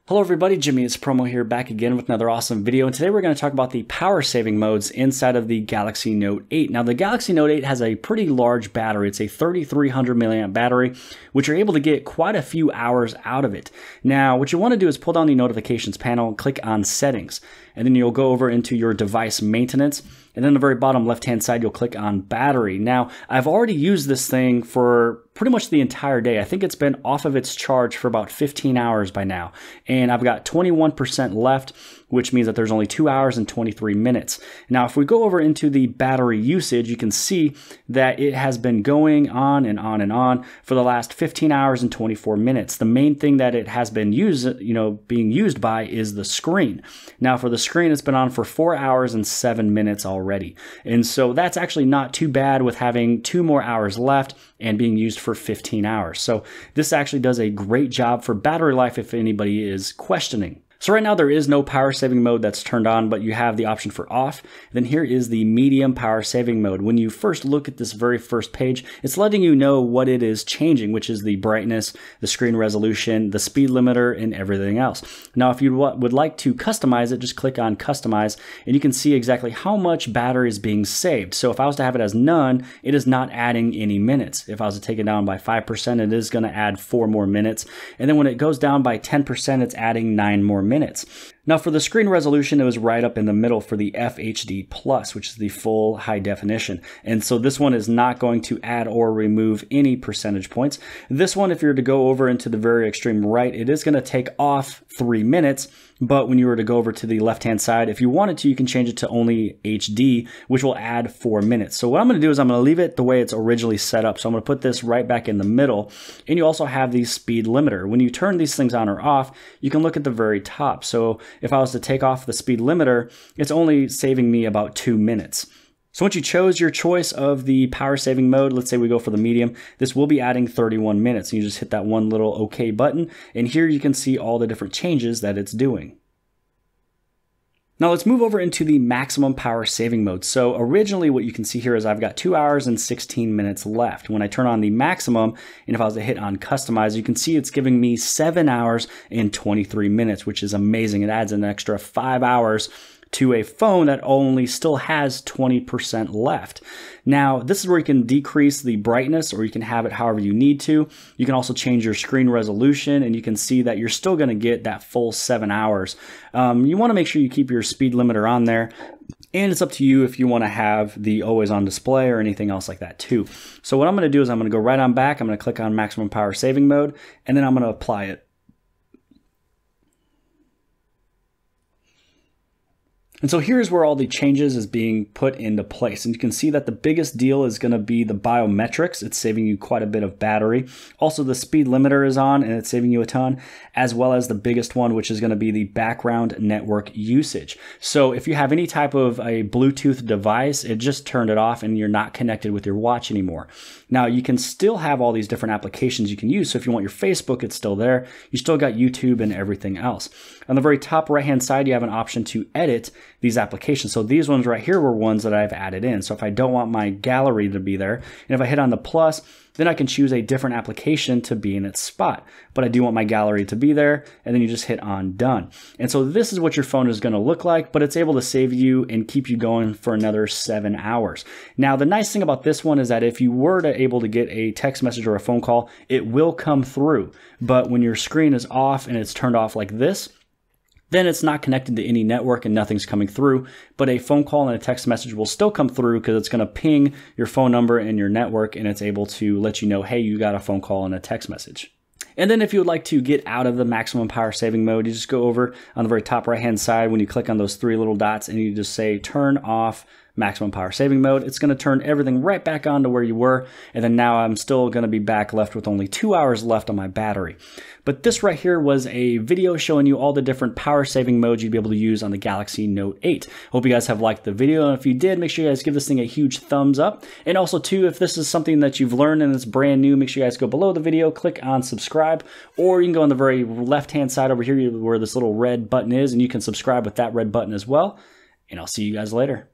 Hello everybody, jimmyispromo here, back again with another awesome video, and today we're going to talk about the power saving modes inside of the Galaxy Note 8. Now the Galaxy Note 8 has a pretty large battery. It's a 3300 milliamp battery, which you're able to get quite a few hours out of it. Now what you want to do is pull down the notifications panel and click on settings, and then you'll go over into your device maintenance, and then on the very bottom left hand side you'll click on battery. Now I've already used this thing for pretty much the entire day. I think it's been off of its charge for about 15 hours by now, and I've got 21% left, which means that there's only 2 hours and 23 minutes. Now, if we go over into the battery usage, you can see that it has been going on and on and on for the last 15 hours and 24 minutes. The main thing that it has been being used by is the screen. Now, for the screen, it's been on for 4 hours and 7 minutes already. And so that's actually not too bad with having 2 more hours left and being used for 15 hours. So this actually does a great job for battery life if anybody is questioning. So right now there is no power saving mode that's turned on, but you have the option for off. Then here is the medium power saving mode. When you first look at this very first page, it's letting you know what it is changing, which is the brightness, the screen resolution, the speed limiter, and everything else. Now, if you would like to customize it, just click on customize, and you can see exactly how much battery is being saved. So if I was to have it as none, it is not adding any minutes. If I was to take it down by 5%, it is going to add 4 more minutes. And then when it goes down by 10%, it's adding 9 more minutes. Now for the screen resolution, it was right up in the middle for the FHD Plus, which is the full high definition. And so this one is not going to add or remove any percentage points. This one, if you were to go over into the very extreme right, it is going to take off 3 minutes. But when you were to go over to the left-hand side, if you wanted to, you can change it to only HD, which will add 4 minutes. So what I'm going to do is I'm going to leave it the way it's originally set up. So I'm going to put this right back in the middle. And you also have the speed limiter. When you turn these things on or off, you can look at the very top. So if I was to take off the speed limiter, it's only saving me about 2 minutes. So once you chose your choice of the power saving mode, let's say we go for the medium, this will be adding 31 minutes. And you just hit that one little OK button, and here you can see all the different changes that it's doing. Now let's move over into the maximum power saving mode. So originally what you can see here is I've got 2 hours and 16 minutes left. When I turn on the maximum, and if I was to hit on customize, you can see it's giving me 7 hours and 23 minutes, which is amazing. It adds an extra 5 hours to a phone that only still has 20% left. Now, this is where you can decrease the brightness, or you can have it however you need to. You can also change your screen resolution, and you can see that you're still going to get that full 7 hours. You want to make sure you keep your speed limiter on there, and it's up to you if you want to have the always on display or anything else like that too. So what I'm going to do is I'm going to go right on back. I'm going to click on maximum power saving mode, and then I'm going to apply it. And so here's where all the changes is being put into place. And you can see that the biggest deal is going to be the biometrics. It's saving you quite a bit of battery. Also, the speed limiter is on, and it's saving you a ton, as well as the biggest one, which is going to be the background network usage. So if you have any type of a Bluetooth device, it just turned it off and you're not connected with your watch anymore. Now, you can still have all these different applications you can use. So if you want your Facebook, it's still there. You still got YouTube and everything else. On the very top right-hand side, you have an option to edit these applications. So these ones right here were ones that I've added in. So if I don't want my gallery to be there, and if I hit on the plus, then I can choose a different application to be in its spot. But I do want my gallery to be there, and then you just hit on done. And so this is what your phone is going to look like, but it's able to save you and keep you going for another 7 hours. Now, the nice thing about this one is that if you were to able to get a text message or a phone call, it will come through. But when your screen is off and it's turned off like this, then it's not connected to any network and nothing's coming through, but a phone call and a text message will still come through because it's going to ping your phone number and your network, and it's able to let you know, hey, you got a phone call and a text message. And then if you would like to get out of the maximum power saving mode, you just go over on the very top right hand side when you click on those 3 little dots and you just say turn off maximum power saving mode. It's going to turn everything right back on to where you were, and then now I'm still going to be back left with only 2 hours left on my battery. But this right here was a video showing you all the different power saving modes you'd be able to use on the Galaxy Note 8. Hope you guys have liked the video, and if you did, make sure you guys give this thing a huge thumbs up. And also too, if this is something that you've learned and it's brand new, make sure you guys go below the video, click on subscribe, or you can go on the very left hand side over here where this little red button is, and you can subscribe with that red button as well. And I'll see you guys later.